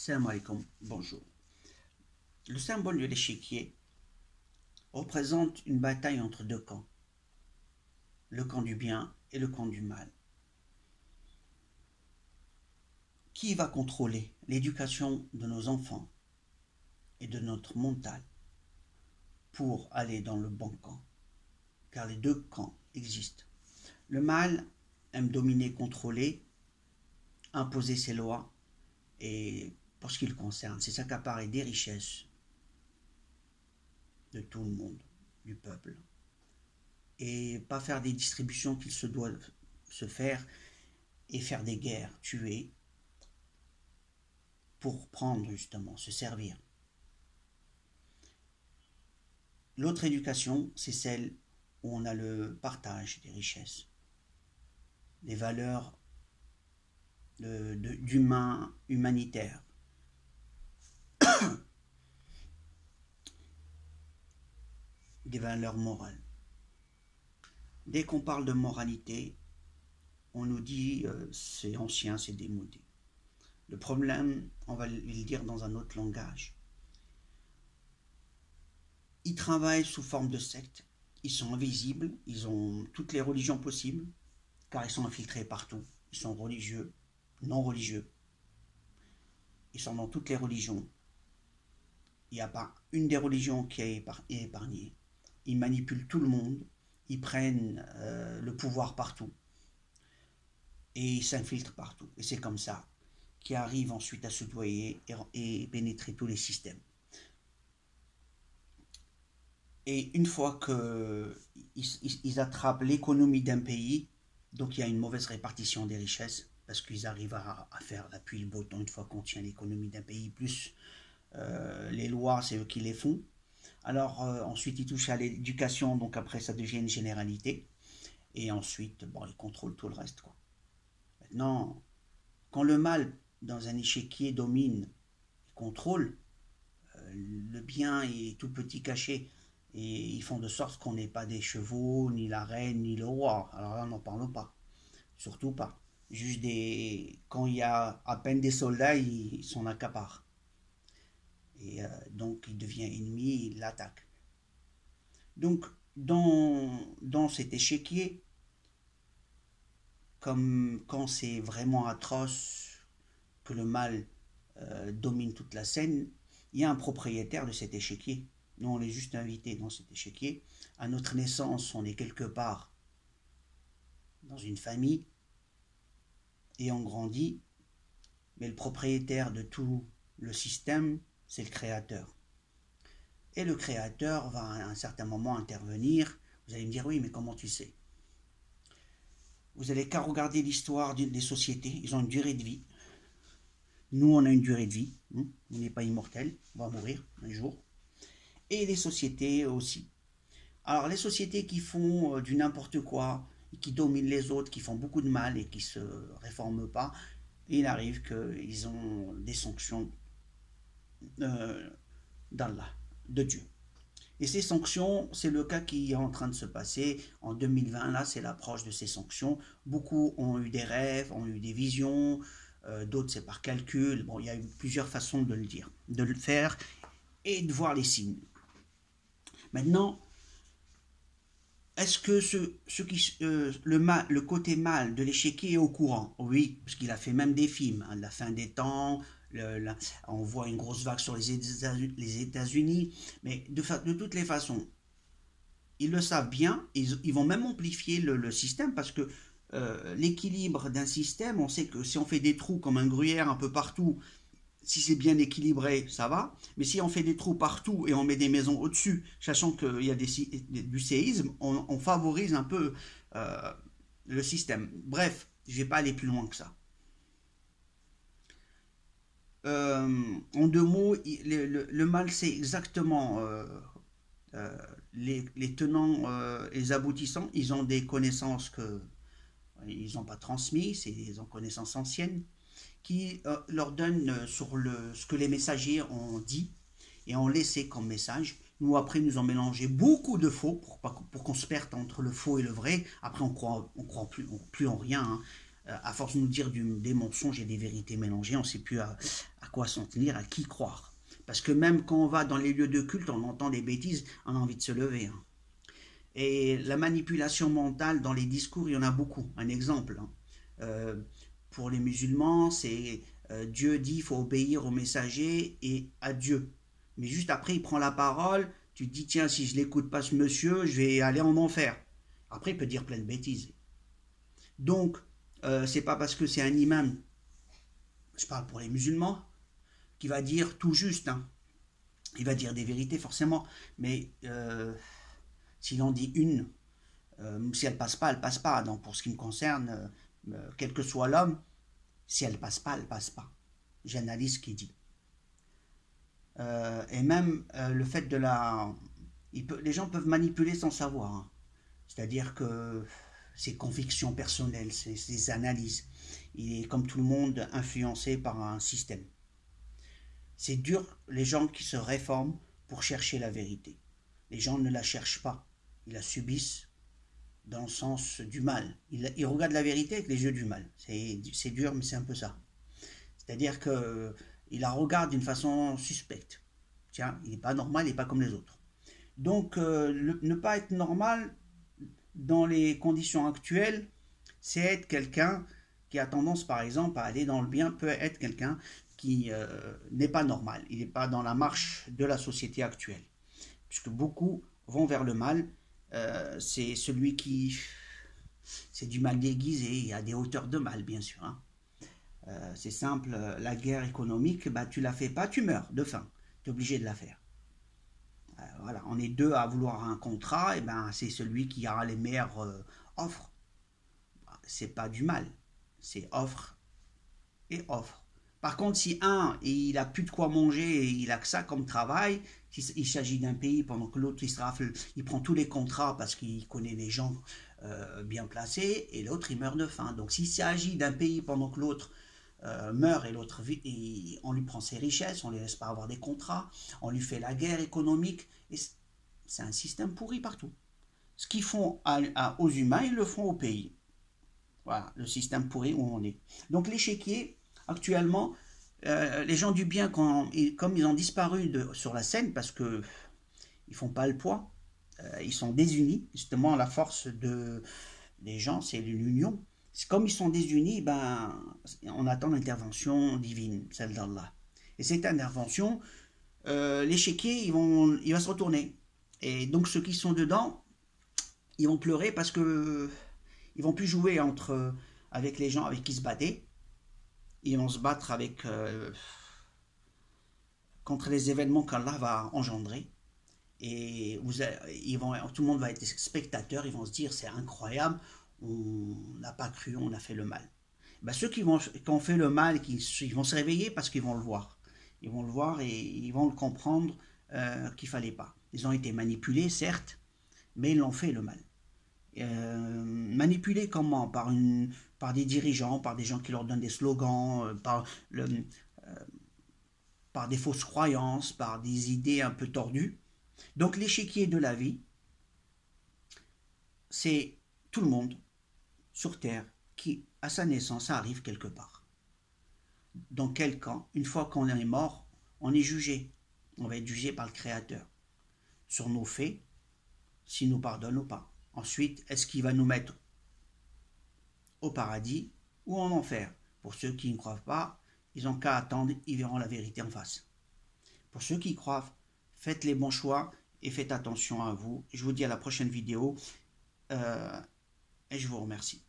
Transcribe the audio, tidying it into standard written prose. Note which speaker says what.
Speaker 1: Salam alaikum, bonjour. Le symbole de l'échiquier représente une bataille entre deux camps, le camp du bien et le camp du mal. Qui va contrôler l'éducation de nos enfants et de notre mental pour aller dans le bon camp? Car les deux camps existent. Le mal aime dominer, contrôler, imposer ses lois, et pour ce qui le concerne, c'est s'accaparer des richesses de tout le monde, du peuple, et pas faire des distributions qu'il se doit se faire, et faire des guerres, tuer, pour prendre justement, se servir. L'autre éducation, c'est celle où on a le partage des richesses, des valeurs d'humain, humanitaire. Des valeurs morales. Dès qu'on parle de moralité, on nous dit c'est ancien, c'est démodé. Le problème, on va le dire dans un autre langage. Ils travaillent sous forme de secte, ils sont invisibles, ils ont toutes les religions possibles, car ils sont infiltrés partout. Ils sont religieux, non religieux. Ils sont dans toutes les religions. Il n'y a pas une des religions qui est épargnée. Ils manipulent tout le monde, ils prennent le pouvoir partout. Et ils s'infiltrent partout. Et c'est comme ça qu'ils arrivent ensuite à se soudoyer et pénétrer tous les systèmes. Et une fois qu'ils attrapent l'économie d'un pays, donc il y a une mauvaise répartition des richesses, parce qu'ils arrivent à faire la pluie et le beau temps une fois qu'on tient l'économie d'un pays, plus les lois, c'est eux qui les font. Alors ensuite ils touchent à l'éducation, donc après ça devient une généralité. Et ensuite, bon, ils contrôlent tout le reste, quoi. Maintenant, quand le mal dans un échiquier domine et contrôle, le bien est tout petit caché. Et ils font de sorte qu'on n'ait pas des chevaux, ni la reine, ni le roi. Alors là, n'en parlons pas. Surtout pas. Juste quand il y a à peine des soldats, ils s'en accaparent. Et donc, il devient ennemi, il l'attaque. Donc, dans cet échiquier, comme quand c'est vraiment atroce, que le mal domine toute la scène, il y a un propriétaire de cet échiquier. Nous, on est juste invités dans cet échiquier. À notre naissance, on est quelque part dans une famille et on grandit. Mais le propriétaire de tout le système, c'est le créateur. Et le créateur va à un certain moment intervenir. Vous allez me dire, oui, mais comment tu sais? Vous n'allez qu'à regarder l'histoire des sociétés. Ils ont une durée de vie. Nous, on a une durée de vie. On n'est pas immortel. On va mourir un jour. Et les sociétés aussi. Alors les sociétés qui font du n'importe quoi, qui dominent les autres, qui font beaucoup de mal et qui ne se réforment pas, il arrive qu'ils ont des sanctions d'Allah, de Dieu. Et ces sanctions, c'est le cas qui est en train de se passer en 2020, là c'est l'approche de ces sanctions. Beaucoup ont eu des rêves, ont eu des visions, d'autres c'est par calcul. Bon, il y a eu plusieurs façons de le dire, de le faire et de voir les signes. Maintenant, est-ce que le côté mal de l'échiquier est au courant? Oui, parce qu'il a fait même des films, hein, la fin des temps, on voit une grosse vague sur les États-Unis, mais de toutes les façons, ils le savent bien, ils vont même amplifier le système, parce que l'équilibre d'un système, on sait que si on fait des trous comme un gruyère un peu partout, si c'est bien équilibré, ça va. Mais si on fait des trous partout et on met des maisons au-dessus, sachant qu'il y a du séisme, on favorise un peu le système. Bref, je ne vais pas aller plus loin que ça. En deux mots, le mal, c'est exactement les tenants et les aboutissants. Ils ont des connaissances qu'ils n'ont pas transmises, c'est des connaissances anciennes, qui leur donne sur ce que les messagers ont dit et ont laissé comme message. Nous, après, nous ont mélangé beaucoup de faux pour qu'on se perde entre le faux et le vrai. Après, on croit plus en rien. Hein. À force de nous dire des mensonges et des vérités mélangées, on ne sait plus à quoi s'en tenir, à qui croire. Parce que même quand on va dans les lieux de culte, on entend des bêtises, on a envie de se lever. Hein. Et la manipulation mentale dans les discours, il y en a beaucoup. Un exemple, hein. Pour les musulmans, c'est Dieu dit qu'il faut obéir au messager et à Dieu. Mais juste après, il prend la parole, tu te dis, tiens, si je l'écoute pas ce monsieur, je vais aller en enfer. Après, il peut dire plein de bêtises. Donc, c'est pas parce que c'est un imam, je parle pour les musulmans, qui va dire tout juste. Hein. Il va dire des vérités forcément, mais s'il en dit une, si elle passe pas, elle passe pas. Donc pour ce qui me concerne, quel que soit l'homme, si elle passe pas, elle passe pas. J'analyse ce qu'il dit. Et même le fait de la... les gens peuvent manipuler sans savoir. Hein. C'est-à-dire que ses convictions personnelles, ses analyses, il est comme tout le monde influencé par un système. C'est dur les gens qui se réforment pour chercher la vérité. Les gens ne la cherchent pas, ils la subissent dans le sens du mal. Ils regardent la vérité avec les yeux du mal. C'est dur, mais c'est un peu ça. C'est-à-dire qu'ils la regardent d'une façon suspecte. Tiens, il n'est pas normal, il n'est pas comme les autres. Donc, ne pas être normal dans les conditions actuelles, c'est être quelqu'un qui a tendance, par exemple, à aller dans le bien, peut être quelqu'un qui n'est pas normal. Il n'est pas dans la marche de la société actuelle. Puisque beaucoup vont vers le mal. C'est celui qui... C'est du mal déguisé. Il y a des hauteurs de mal, bien sûr. Hein. C'est simple. La guerre économique, bah, tu la fais pas, tu meurs de faim. Tu es obligé de la faire. Voilà. On est deux à vouloir un contrat. Et ben, c'est celui qui aura les meilleures offres. C'est pas du mal. C'est offre et offre. Par contre, si il a plus de quoi manger et il a que ça comme travail, il s'agit d'un pays pendant que l'autre il prend tous les contrats parce qu'il connaît les gens bien placés et l'autre il meurt de faim. Donc s'il s'agit d'un pays pendant que l'autre meurt et l'autre vit, on lui prend ses richesses, on ne les laisse pas avoir des contrats, on lui fait la guerre économique. C'est un système pourri partout. Ce qu'ils font aux humains, ils le font au pays. Voilà, le système pourri où on est. Donc l'échiquier, actuellement, les gens du bien, comme ils ont disparu sur la scène, parce qu'ils ne font pas le poids, ils sont désunis. Justement, la force des gens, c'est l'union. Comme ils sont désunis, ben, on attend l'intervention divine, celle d'Allah. Et cette intervention, l'échiquier, il va se retourner. Et donc ceux qui sont dedans, ils vont pleurer parce que ils vont plus jouer avec les gens avec qui se battaient. Ils vont se battre contre les événements qu'Allah va engendrer. Et tout le monde va être spectateur. Ils vont se dire, c'est incroyable, on n'a pas cru, on a fait le mal. Ben, ceux qui ont fait le mal, ils vont se réveiller parce qu'ils vont le voir. Ils vont le voir et ils vont le comprendre qu'il ne fallait pas. Ils ont été manipulés, certes, mais ils l'ont fait le mal. Manipulés comment? Par des dirigeants, par des gens qui leur donnent des slogans, par des fausses croyances, par des idées un peu tordues. Donc l'échiquier de la vie, c'est tout le monde sur Terre qui, à sa naissance, arrive quelque part. Dans quel camp? Une fois qu'on est mort, on est jugé. On va être jugé par le Créateur sur nos faits, s'il nous pardonne ou pas. Ensuite, est-ce qu'il va nous mettre au paradis ou en enfer? Pour ceux qui ne croient pas, ils n'ont qu'à attendre, ils verront la vérité en face. Pour ceux qui croient, faites les bons choix et faites attention à vous. Je vous dis à la prochaine vidéo et je vous remercie.